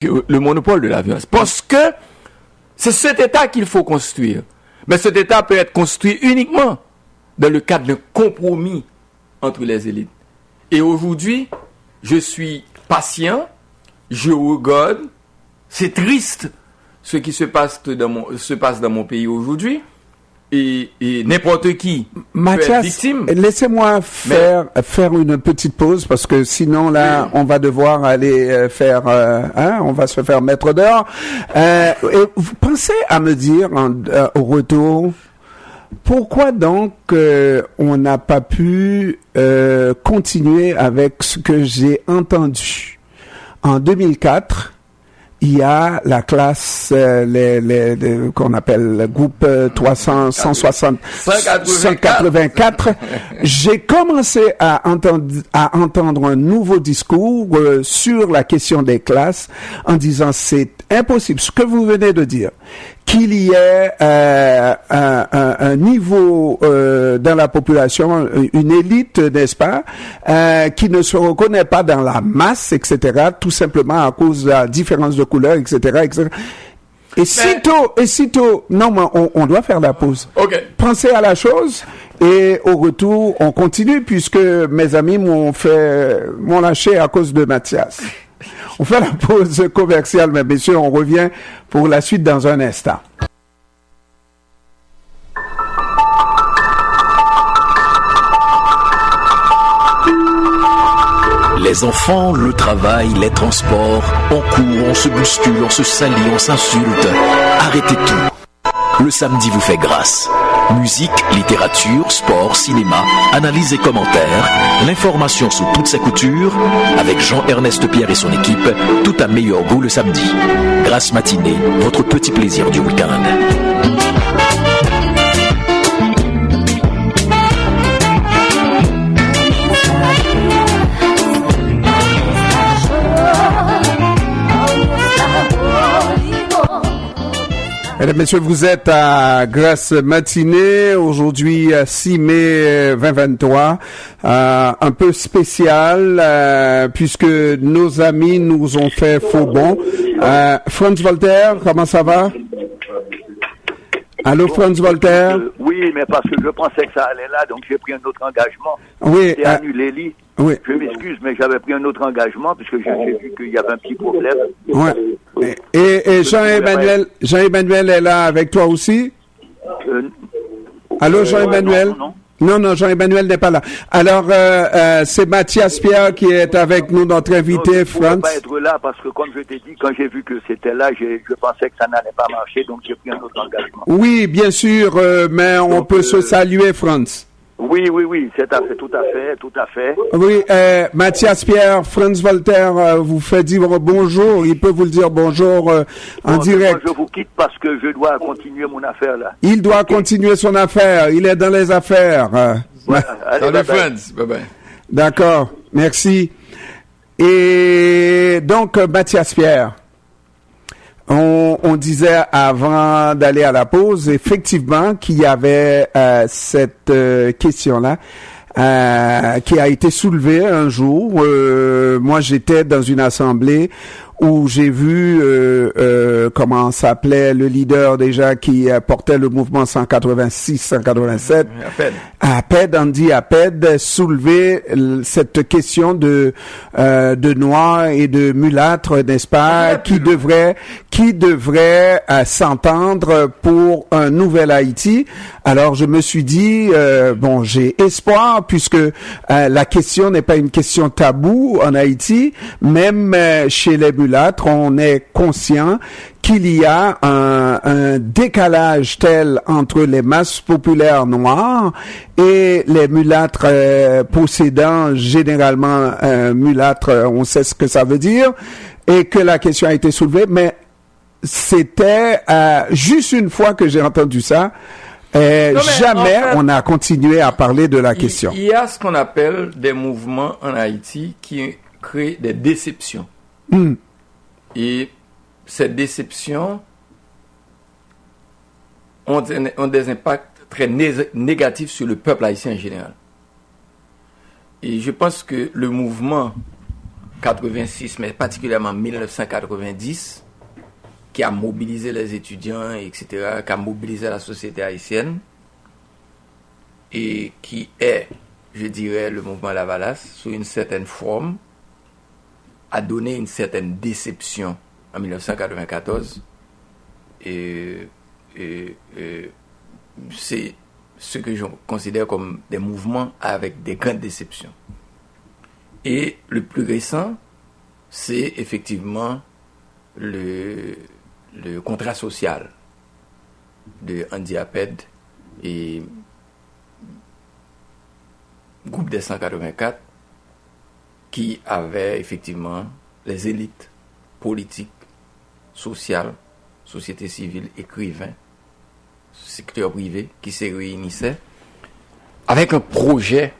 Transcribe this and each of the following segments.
le monopole de la violence. Parce que c'est cet État qu'il faut construire. Mais cet État peut être construit uniquement dans le cadre d'un compromis entre les élites. Et aujourd'hui, je suis patient, je regarde, c'est triste ce qui se passe dans mon pays aujourd'hui. Et n'importe qui Mathias, peut être victime. Laissez-moi faire une petite pause parce que sinon là, on va devoir aller faire, on va se faire mettre dehors. Et vous pensez à me dire au retour, pourquoi donc on n'a pas pu continuer avec ce que j'ai entendu en 2004? Il y a la classe, qu'on appelle le groupe 184. J'ai commencé à entendre un nouveau discours sur la question des classes en disant c'est impossible. Ce que vous venez de dire, qu'il y ait un niveau dans la population, une élite, n'est-ce pas, qui ne se reconnaît pas dans la masse, etc., tout simplement à cause de la différence de couleur, etc., etc. Et sitôt, non, mais on doit faire la pause. Okay. Pensez à la chose et au retour, on continue puisque mes amis m'ont lâché à cause de Mathias. On fait la pause commerciale, mes messieurs, on revient pour la suite dans un instant. Les enfants, le travail, les transports, on court, on se bouscule, on se salit, on s'insulte. Arrêtez tout. Le samedi vous fait grâce. Musique, littérature, sport, cinéma, analyse et commentaires, l'information sous toutes ses coutures, avec Jean-Ernest Pierre et son équipe, tout à meilleur goût le samedi. Grâce matinée, votre petit plaisir du week-end. Mesdames, Messieurs, vous êtes à Grâce matinée, aujourd'hui 6 mai 2023, un peu spécial puisque nos amis nous ont fait faux bon. Franz Voltaire, comment ça va? Allô, Franz Voltaire? Oui, mais parce que je pensais que ça allait là, donc j'ai pris un autre engagement. Oui. C'est annulé, Lee. Oui. Je m'excuse, mais j'avais pris un autre engagement parce que j'ai vu qu'il y avait un petit problème. Ouais. Et Jean-Emmanuel est là avec toi aussi? Allô, Jean-Emmanuel? Non, Jean-Emmanuel n'est pas là. Alors, c'est Mathias Pierre qui est avec nous, notre invité, Franz. Je ne pouvais pas être là parce que, comme je t'ai dit, quand j'ai vu que c'était là, je pensais que ça n'allait pas marcher, donc j'ai pris un autre engagement. Oui, bien sûr, mais on peut se saluer, Franz. Oui, c'est tout à fait. Oui, Mathias Pierre, Franz Voltaire vous fait dire bonjour. Il peut vous le dire bonjour en direct. Moi, je vous quitte parce que je dois continuer mon affaire là. Il doit continuer son affaire. Il est dans les affaires. Voilà. Allez, Salut, Franz. Bye bye. D'accord, merci. Et donc, Mathias Pierre, on disait avant d'aller à la pause, effectivement, qu'il y avait cette question-là qui a été soulevée un jour. Moi, j'étais dans une assemblée où j'ai vu comment s'appelait le leader déjà qui portait le mouvement 186-187, APED, Andy APED, soulever cette question de noirs et de mulâtres, n'est-ce pas, qui devrait s'entendre pour un nouvel Haïti. Alors je me suis dit bon, j'ai espoir puisque la question n'est pas une question taboue en Haïti, même chez les mulâtres, on est conscient qu'il y a un décalage tel entre les masses populaires noires et les mulâtres possédant généralement mulâtres, on sait ce que ça veut dire, et que la question a été soulevée, mais c'était juste une fois que j'ai entendu ça, jamais en fait, on a continué à parler de la question. Il y a ce qu'on appelle des mouvements en Haïti qui créent des déceptions. Et cette déception ont des impacts très négatifs sur le peuple haïtien en général. Et je pense que le mouvement 86, mais particulièrement 1990, qui a mobilisé les étudiants, etc., qui a mobilisé la société haïtienne, et qui est, je dirais, le mouvement Lavalas, sous une certaine forme, a donné une certaine déception en 1994. Et c'est ce que je considère comme des mouvements avec des grandes déceptions. Et le plus récent, c'est effectivement le contrat social de Andy Apped et groupe des 184 qui avait effectivement les élites politiques, sociales, société civile, écrivains, secteur privé qui se réunissaient avec un projet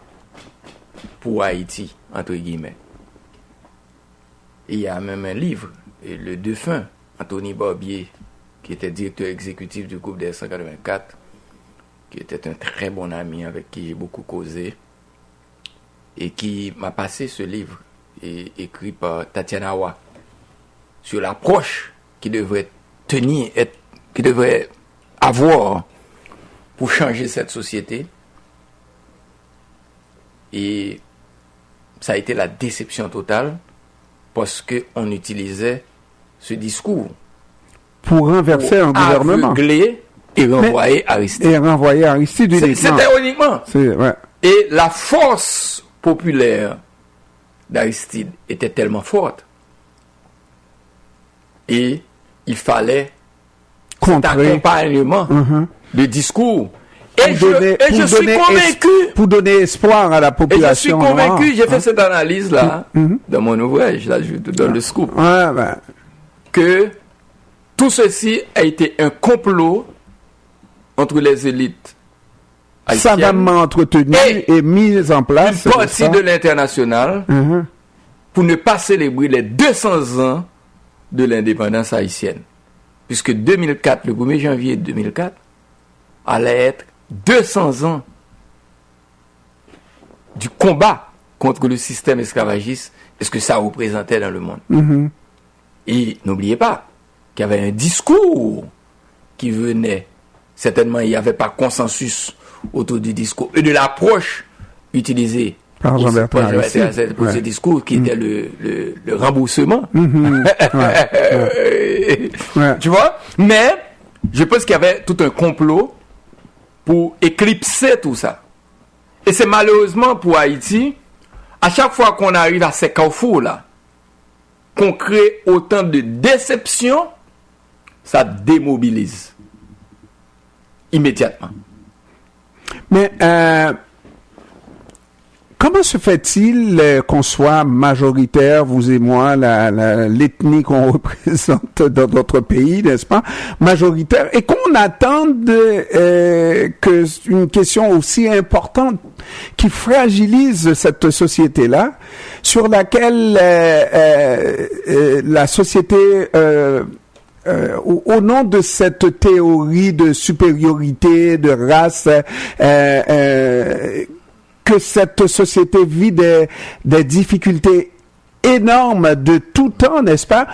pour Haïti, entre guillemets. Et il y a même un livre, et le défunt Anthony Barbier, qui était directeur exécutif du groupe des 184, qui était un très bon ami avec qui j'ai beaucoup causé, et qui m'a passé ce livre, écrit par Tatiana Wa, sur l'approche qui devrait qui devrait avoir pour changer cette société. Et ça a été la déception totale parce qu'on utilisait ce discours pour renverser un gouvernement. Aveugler et renvoyer Aristide. C'était uniquement. Ouais. Et la force populaire d'Aristide était tellement forte. Et il fallait cet accompagnement de discours. Et je suis convaincu. Pour donner espoir à la population. Et je suis convaincu, j'ai fait cette analyse-là, dans mon ouvrage, là, je te donne le scoop, que tout ceci a été un complot entre les élites haïtiennes, savamment entretenu et mis en place. Une partie de l'international pour ne pas célébrer les 200 ans de l'indépendance haïtienne. Puisque 2004, le 1er janvier 2004, allait être 200 ans du combat contre le système esclavagiste et ce que ça représentait dans le monde. Et n'oubliez pas qu'il y avait un discours qui venait. Certainement, il n'y avait pas consensus autour du discours et de l'approche utilisée par Jean-Bertrand Aristide pour ce discours qui était le remboursement. Tu vois? Mais je pense qu'il y avait tout un complot pour éclipser tout ça. Et c'est malheureusement pour Haïti, à chaque fois qu'on arrive à ces carrefours-là, qu'on crée autant de déceptions, ça démobilise immédiatement. Mais comment se fait-il qu'on soit majoritaire, vous et moi, l'ethnie qu'on représente dans notre pays, n'est-ce pas, majoritaire, et qu'on attende que une question aussi importante qui fragilise cette société-là, sur laquelle la société au nom de cette théorie de supériorité, de race, que cette société vit des difficultés énormes de tout temps, n'est-ce pas?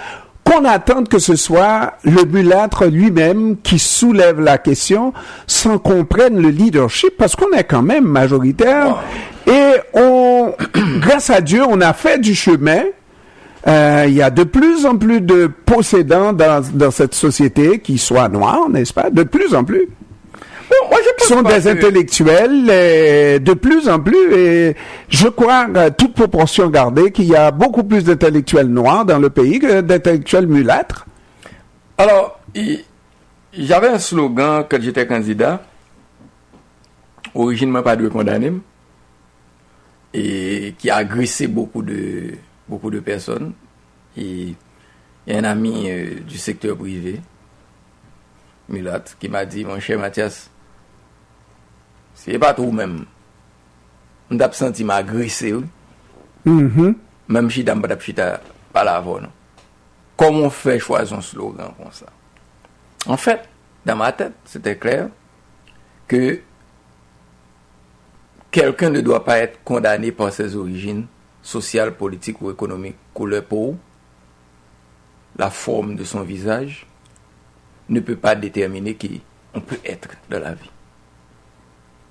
Qu'on attende que ce soit le mulâtre lui-même qui soulève la question sans qu'on prenne le leadership, parce qu'on est quand même majoritaire et grâce à Dieu, on a fait du chemin. Il y a de plus en plus de possédants dans cette société qui soient noirs, n'est-ce pas? De plus en plus. Bon, moi, je sont des intellectuels de plus en plus, et je crois, toute proportion gardée, qu'il y a beaucoup plus d'intellectuels noirs dans le pays que d'intellectuels mulâtres. Alors, j'avais un slogan quand j'étais candidat, originellement pas de condamné, et qui a agressé beaucoup de personnes. Et il y a un ami du secteur privé, mulâtre, qui m'a dit, mon cher Mathias, c'est pas tout même. On t'a senti m'agresser, même si t'as pas la voix. Comment on fait choisir un slogan comme ça? En fait, dans ma tête, c'était clair que quelqu'un ne doit pas être condamné par ses origines sociales, politiques ou économiques couleur peau, la forme de son visage, ne peut pas déterminer qui on peut être dans la vie.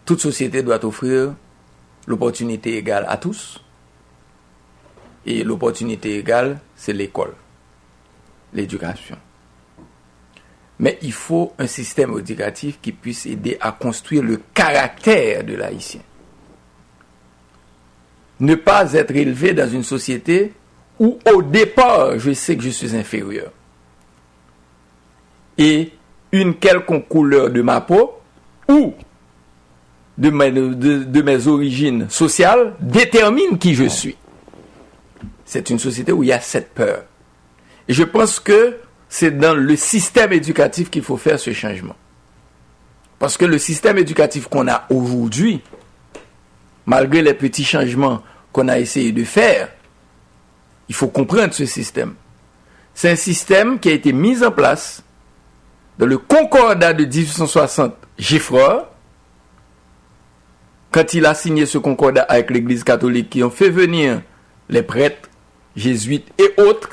Toute société doit offrir l'opportunité égale à tous. Et l'opportunité égale, c'est l'école, l'éducation. Mais il faut un système éducatif qui puisse aider à construire le caractère de l'haïtien. Ne pas être élevé dans une société où, au départ, je sais que je suis inférieur. Et une quelconque couleur de ma peau ou de mes origines sociales détermine qui je suis. C'est une société où il y a cette peur. Et je pense que c'est dans le système éducatif qu'il faut faire ce changement. Parce que le système éducatif qu'on a aujourd'hui, malgré les petits changements qu'on a essayé de faire, il faut comprendre ce système. C'est un système qui a été mis en place dans le concordat de 1860 Giffroy, quand il a signé ce concordat avec l'Église catholique, qui ont fait venir les prêtres, jésuites et autres.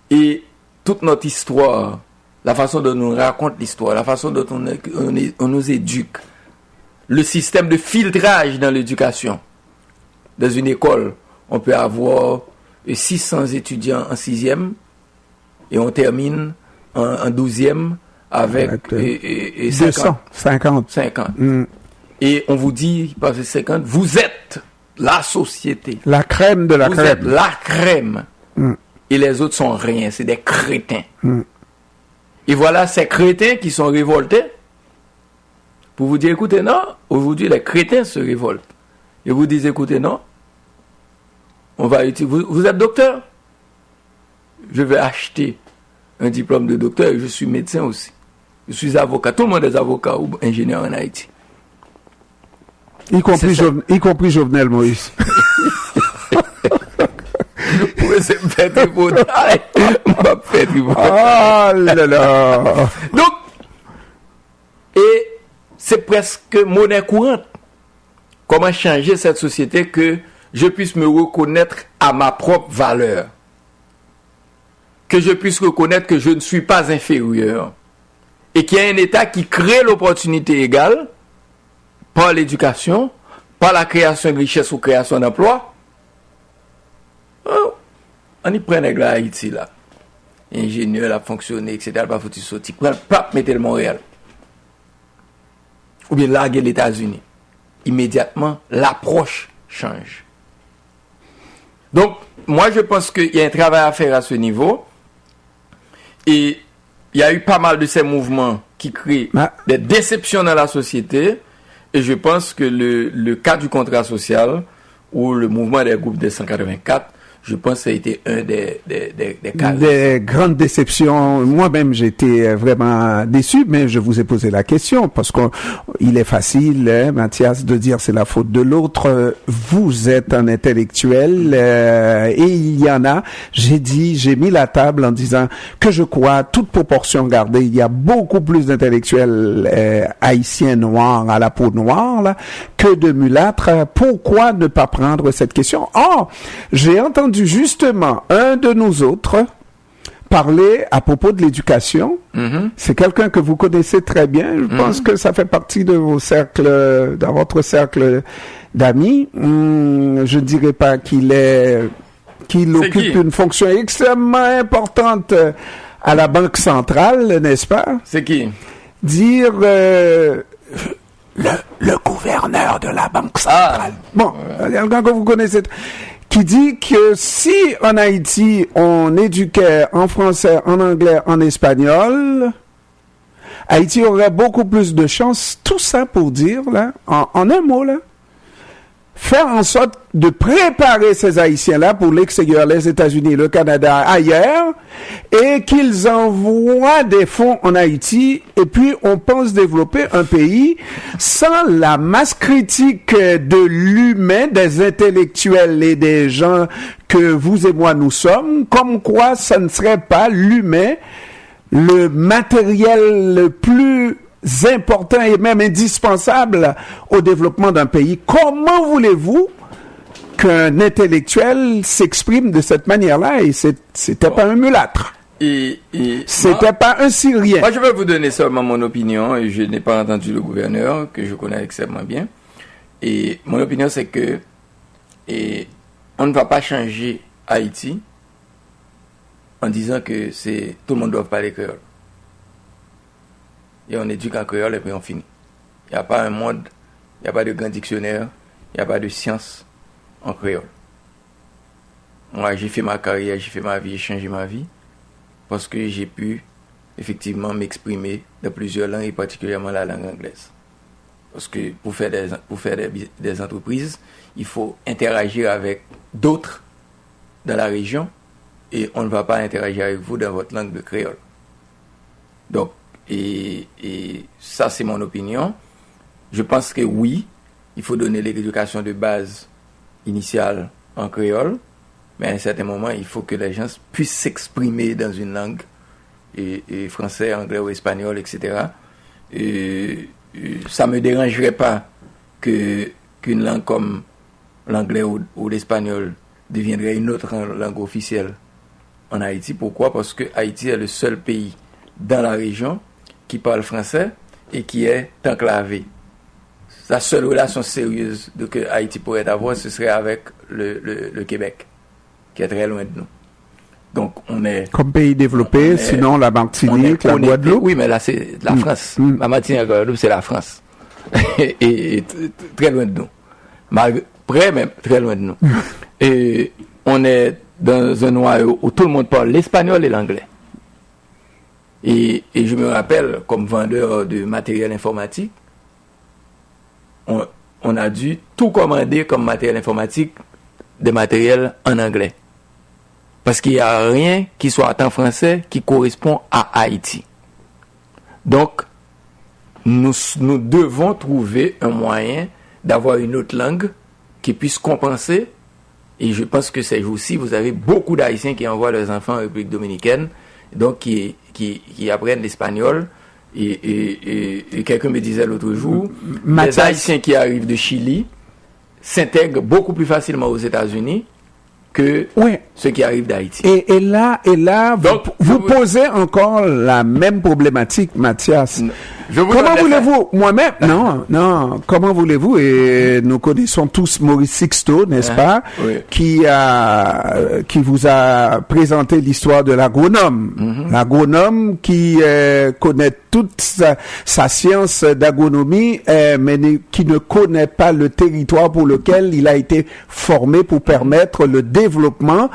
Et toute notre histoire, la façon dont on raconte l'histoire, la façon dont on nous éduque, le système de filtrage dans l'éducation. Dans une école, on peut avoir 600 étudiants en 6e et on termine en 12e avec 50. Et on vous dit, parce que 50, vous êtes la société. La crème de la crème. Vous êtes la crème. Et les autres sont rien, c'est des crétins. Et voilà ces crétins qui sont révoltés pour vous dire, écoutez, non, aujourd'hui les crétins se révoltent. Et vous dites, écoutez, non, on va utiliser, vous êtes docteur? Je vais acheter un diplôme de docteur et je suis médecin aussi. Je suis avocat. Tout le monde est avocat ou ingénieur en Haïti. Y compris Jovenel Moïse. C'est fait tripotaille. Oh là là. Donc, et c'est presque monnaie courante. Comment changer cette société que je puisse me reconnaître à ma propre valeur. Que je puisse reconnaître que je ne suis pas inférieur. Et qu'il y a un État qui crée l'opportunité égale par l'éducation, par la création de richesse ou création d'emploi. On y prend les Haïti là. Ingénieur, la fonctionner, etc. Pas foutu sortir. Pas mettez le Montréal. Ou bien larguer les États-Unis. Immédiatement, l'approche change. Donc, moi je pense qu'il y a un travail à faire à ce niveau. Et il y a eu pas mal de ces mouvements qui créent des déceptions dans la société. Et je pense que le cas du contrat social ou le mouvement des groupes des 184, je pense que ça a été un des cas. Des grandes déceptions. Moi-même, j'étais vraiment déçu, mais je vous ai posé la question parce qu'il est facile, hein, Mathias, de dire c'est la faute de l'autre. Vous êtes un intellectuel et il y en a. J'ai mis la table en disant que je crois, toute proportion gardée, il y a beaucoup plus d'intellectuels haïtiens noirs à la peau noire là, que de mulâtres. Pourquoi ne pas prendre cette question? J'ai entendu justement un de nous autres parler à propos de l'éducation. C'est quelqu'un que vous connaissez très bien. Je pense que ça fait partie de vos cercles, dans votre cercle d'amis. Je ne dirais pas qu'il occupe une fonction extrêmement importante à la Banque centrale, n'est-ce pas? C'est qui? Dire le gouverneur de la Banque centrale. Bon, quelqu'un que vous connaissez, qui dit que si en Haïti on éduquait en français, en anglais, en espagnol, Haïti aurait beaucoup plus de chance. Tout ça pour dire, là, en un mot, là, faire en sorte de préparer ces Haïtiens-là pour l'extérieur, les États-Unis, le Canada, ailleurs, et qu'ils envoient des fonds en Haïti, et puis on pense développer un pays sans la masse critique de l'humain, des intellectuels et des gens que vous et moi nous sommes, comme quoi ça ne serait pas l'humain, le matériel le plus important et même indispensable au développement d'un pays. Comment voulez-vous qu'un intellectuel s'exprime de cette manière-là, et c'était pas un mulâtre. C'était pas un Syrien. Moi, je vais vous donner seulement mon opinion, et je n'ai pas entendu le gouverneur, que je connais extrêmement bien. Et mon opinion, c'est que on ne va pas changer Haïti en disant que tout le monde doit parler créole. Et on éduque en créole et puis on finit. Il n'y a pas un monde, il n'y a pas de grand dictionnaire, il n'y a pas de science en créole. Moi, j'ai fait ma carrière, j'ai fait ma vie, j'ai changé ma vie parce que j'ai pu effectivement m'exprimer dans plusieurs langues et particulièrement la langue anglaise. Parce que pour faire des entreprises, il faut interagir avec d'autres dans la région et on ne va pas interagir avec vous dans votre langue de créole. Donc, et ça c'est mon opinion. Je pense que oui, il faut donner l'éducation de base initiale en créole, mais à un certain moment, il faut que les gens puissent s'exprimer dans une langue, et français, anglais ou espagnol, etc. Ça ne me dérangerait pas qu'une langue comme l'anglais ou l'espagnol deviendrait une autre langue officielle en Haïti. Pourquoi? Parce que Haïti est le seul pays dans la région qui parle français et qui est enclavé. La seule relation sérieuse que Haïti pourrait avoir, ce serait avec le Québec, qui est très loin de nous. Donc, on est... Comme pays développé, sinon la Martinique, la Guadeloupe. Oui, mais là, c'est la France. La Martinique et la Guadeloupe, c'est la France. et très loin de nous. Près, mais très loin de nous. Et on est dans un noyau où tout le monde parle l'espagnol et l'anglais. Et je me rappelle, comme vendeur de matériel informatique, on a dû tout commander comme matériel informatique, des matériels en anglais. Parce qu'il n'y a rien qui soit en français qui correspond à Haïti. Donc, nous devons trouver un moyen d'avoir une autre langue qui puisse compenser. Et je pense que ces jours-ci, vous avez beaucoup d'Haïtiens qui envoient leurs enfants en République dominicaine, donc qui apprennent l'espagnol. Et quelqu'un me disait l'autre jour, les Haïtiens qui arrivent de Chili s'intègrent beaucoup plus facilement aux États-Unis que ceux qui arrivent d'Haïti. Et là, donc, vous posez encore la même problématique, Mathias. Comment voulez-vous, moi-même, non, comment voulez-vous, et nous connaissons tous Maurice Sixto, n'est-ce pas, qui vous a présenté l'histoire de l'agronome. L'agronome qui connaît toute sa science d'agronomie, mais qui ne connaît pas le territoire pour lequel il a été formé pour permettre le développement,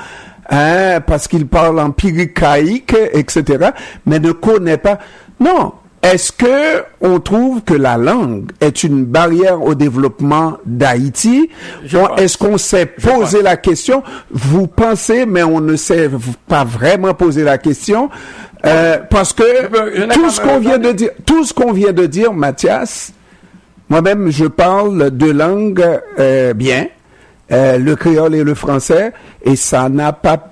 parce qu'il parle empiricaïque, etc., mais ne connaît pas. Non. Est-ce que on trouve que la langue est une barrière au développement d'Haïti? Est-ce qu'on s'est posé la question? Vous pensez, mais on ne s'est pas vraiment posé la question, parce que tout ce qu'on vient de dire, Mathias, moi-même, je parle de langues bien, le créole et le français, et ça n'a pas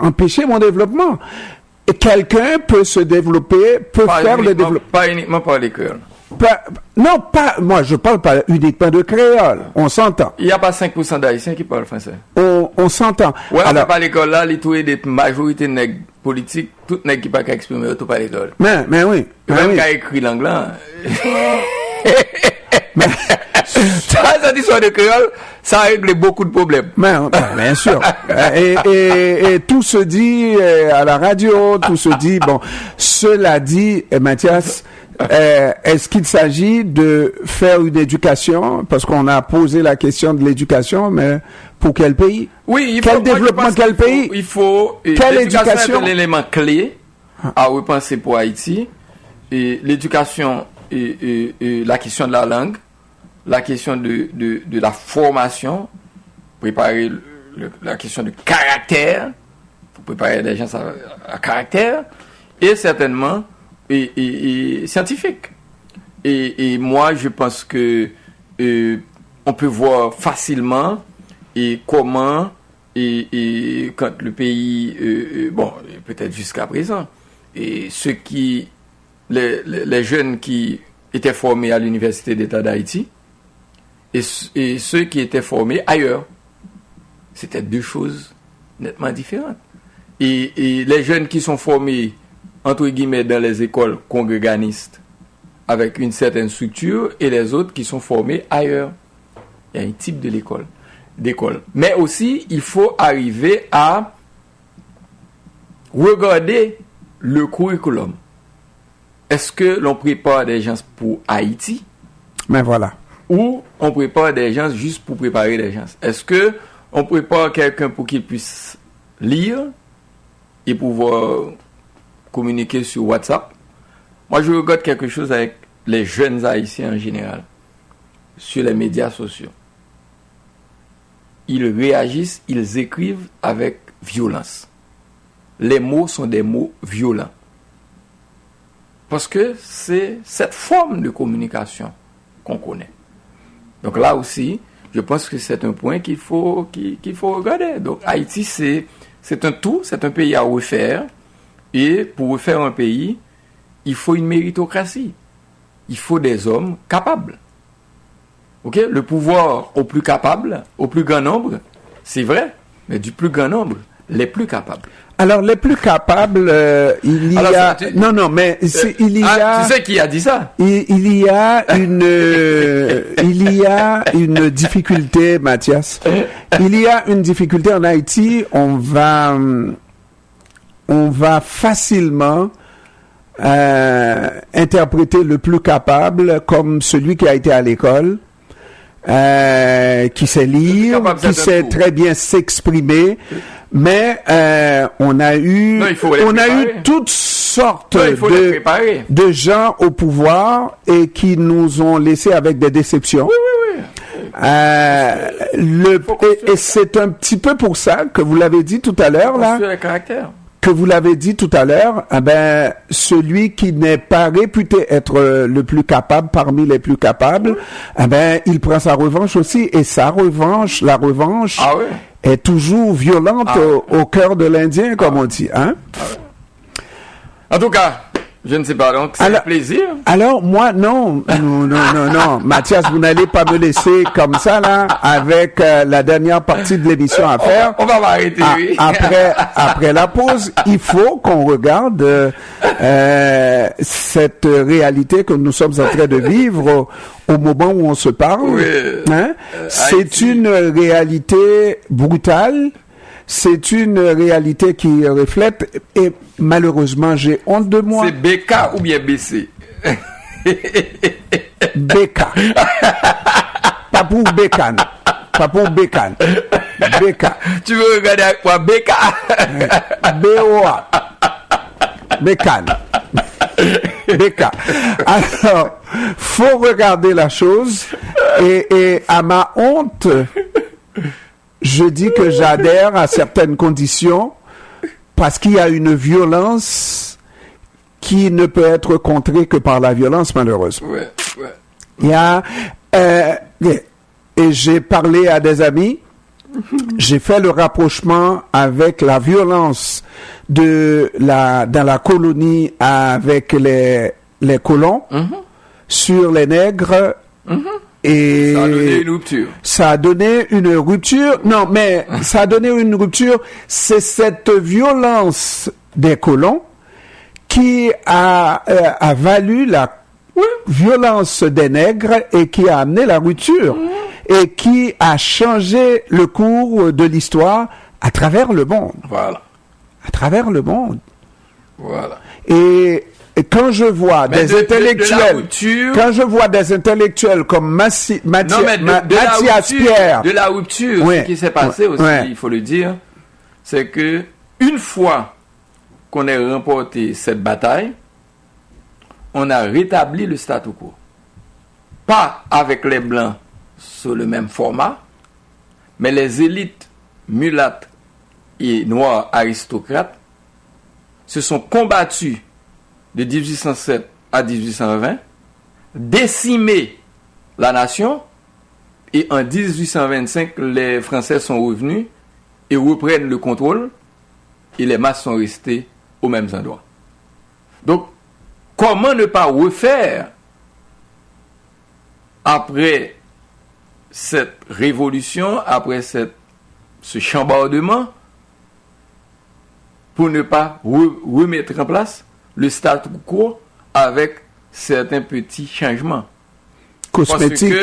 empêché mon développement. Quelqu'un peut se développer, faire le développement. Pas uniquement par les créoles. Moi je parle pas uniquement de créole, on s'entend. Il n'y a pas 5% d'Haïtiens qui parlent français. On s'entend. Ouais, alors, pas l'école là, les trouver des majorités de nègres politiques, toutes nègres qui pas qu'à exprimer, tout pas l'école. Mais oui. Même qu'à écrit l'anglais. Cette histoire de créole, ça a réglé beaucoup de problèmes. Bien sûr. Et tout se dit à la radio, tout se dit. Bon, cela dit, Mathias, est-ce qu'il s'agit de faire une éducation, parce qu'on a posé la question de l'éducation, mais pour quel pays? Oui, il faut. Quel moi, développement, quel pays? Il faut. Quelle éducation? C'est l'élément clé à repenser pour Haïti. Et l'éducation et la question de la langue. La question de la formation, préparer la question de caractère, faut préparer les gens à caractère, et certainement et scientifique. Et moi, je pense que on peut voir facilement et comment et quand le pays, peut-être jusqu'à présent, et les jeunes qui étaient formés à l'Université d'État d'Haïti, et ceux qui étaient formés ailleurs. C'était deux choses nettement différentes. Et les jeunes qui sont formés, entre guillemets, dans les écoles congréganistes, avec une certaine structure, et les autres qui sont formés ailleurs. Il y a un type d'école. Mais aussi, il faut arriver à regarder le curriculum. Est-ce que l'on prépare des gens pour Haïti? Mais voilà. Ou on prépare des gens juste pour préparer des gens? Est-ce que on prépare quelqu'un pour qu'il puisse lire et pouvoir communiquer sur WhatsApp? Moi, je regarde quelque chose avec les jeunes Haïtiens en général, sur les médias sociaux. Ils réagissent, ils écrivent avec violence. Les mots sont des mots violents. Parce que c'est cette forme de communication qu'on connaît. Donc là aussi, je pense que c'est un point qu'il faut regarder. Donc Haïti, c'est un tout, c'est un pays à refaire. Et pour refaire un pays, il faut une méritocratie. Il faut des hommes capables. Okay? Le pouvoir au plus capable, au plus grand nombre, c'est vrai, mais du plus grand nombre, les plus capables. Alors, les plus capables, il y a... Non, mais il y a... Tu sais qui a dit ça? Il y a une difficulté, Mathias. Il y a une difficulté en Haïti. On va facilement interpréter le plus capable comme celui qui a été à l'école, qui sait lire, qui sait très bien s'exprimer. Mais on a eu toutes sortes de gens au pouvoir et qui nous ont laissés avec des déceptions. Oui. Et c'est un petit peu pour ça que vous l'avez dit tout à l'heure là. Celui qui n'est pas réputé être le plus capable parmi les plus capables, il prend sa revanche aussi, et la revanche est toujours violente au cœur de l'Indien, comme on dit, hein? En tout cas, je ne sais pas, donc c'est un plaisir. Alors, moi, non, Mathias, vous n'allez pas me laisser comme ça, là, avec la dernière partie de l'émission à faire. On va m'arrêter, oui. Après la pause, il faut qu'on regarde cette réalité que nous sommes en train de vivre au moment où on se parle. Oui. Hein? C'est une réalité brutale. C'est une réalité qui reflète, et malheureusement, j'ai honte de moi. C'est BK ou bien BC? BK. Pas pour Bécane. BK. Tu veux regarder avec moi BK? BOA. Bécane. BK. Alors, faut regarder la chose, et à ma honte, je dis que j'adhère à certaines conditions parce qu'il y a une violence qui ne peut être contrée que par la violence, malheureusement. Ouais. Il y a... et j'ai parlé à des amis, j'ai fait le rapprochement avec la violence dans la colonie avec les colons, sur les nègres, et ça a donné une rupture. Ça a donné une rupture. Non, mais ça a donné une rupture. C'est cette violence des colons qui a valu la violence des nègres et qui a amené la rupture et qui a changé le cours de l'histoire à travers le monde. Voilà. À travers le monde. Voilà. Et quand je vois des intellectuels comme Mathias Pierre, de la rupture, ce qui s'est passé aussi, il faut le dire, c'est que une fois qu'on ait remporté cette bataille, on a rétabli le statu quo. Pas avec les blancs sur le même format, mais les élites mulattes et noires aristocrates se sont combattues de 1807 à 1820, décimer la nation, et en 1825, les Français sont revenus et reprennent le contrôle, et les masses sont restées aux mêmes endroits. Donc, comment ne pas refaire, après cette révolution, après cette ce chambardement pour ne pas remettre en place le statu quo avec certains petits changements. Cosmétiques.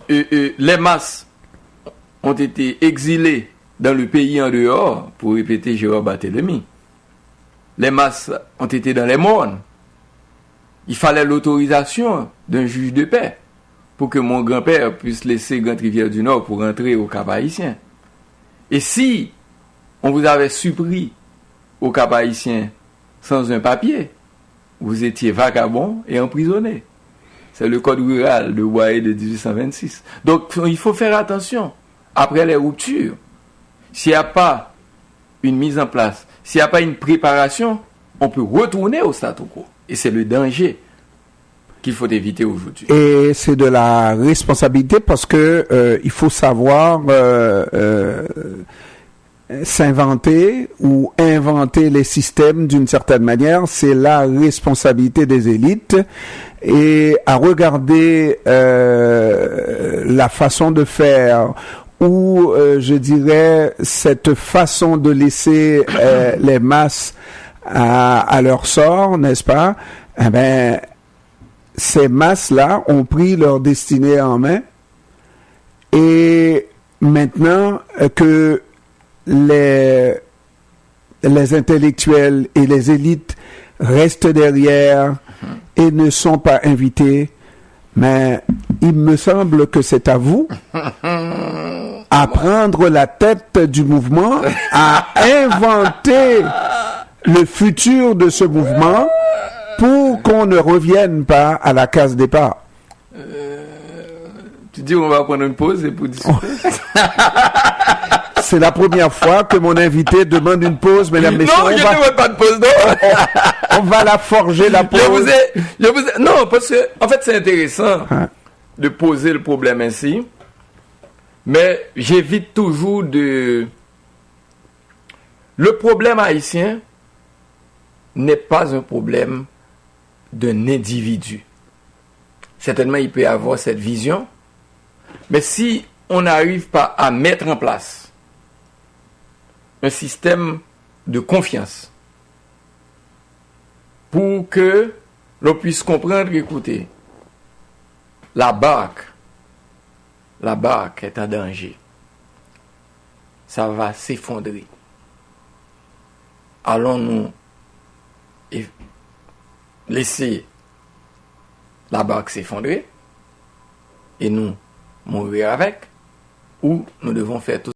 Parce que les masses ont été exilées dans le pays en dehors, pour répéter Jérôme Barthélemy. Les masses ont été dans les mornes. Il fallait l'autorisation d'un juge de paix pour que mon grand-père puisse laisser Grande-Rivière du Nord pour rentrer au Cap-Haïtien. Et si on vous avait surpris au Cap-Haïtien sans un papier, vous étiez vagabond et emprisonné. C'est le code rural de Boyer de 1826. Donc, il faut faire attention. Après les ruptures, s'il n'y a pas une mise en place, s'il n'y a pas une préparation, on peut retourner au statu quo. Et c'est le danger qu'il faut éviter aujourd'hui. Et c'est de la responsabilité parce que il faut savoir s'inventer ou inventer les systèmes d'une certaine manière. C'est la responsabilité des élites. Et à regarder la façon de faire ou je dirais cette façon de laisser les masses à leur sort, n'est-ce pas? Eh ben, ces masses-là ont pris leur destinée en main et maintenant que les intellectuels et les élites restent derrière et ne sont pas invités, mais il me semble que c'est à vous à prendre la tête du mouvement, à inventer le futur de ce mouvement pour qu'on ne revienne pas à la case départ. Tu dis on va prendre une pause et pour discuter. C'est la première fois que mon invité demande une pause, mesdames, messieurs. Non, je ne demande pas de pause, non. On va la forger, la pause. Non, parce que, en fait, c'est intéressant de poser le problème ainsi, mais j'évite toujours de... Le problème haïtien n'est pas un problème d'un individu. Certainement, il peut y avoir cette vision, mais si on n'arrive pas à mettre en place un système de confiance pour que l'on puisse comprendre, écoutez, la barque est en danger. Ça va s'effondrer. Allons-nous laisser la barque s'effondrer et nous mourir avec, ou nous devons faire tout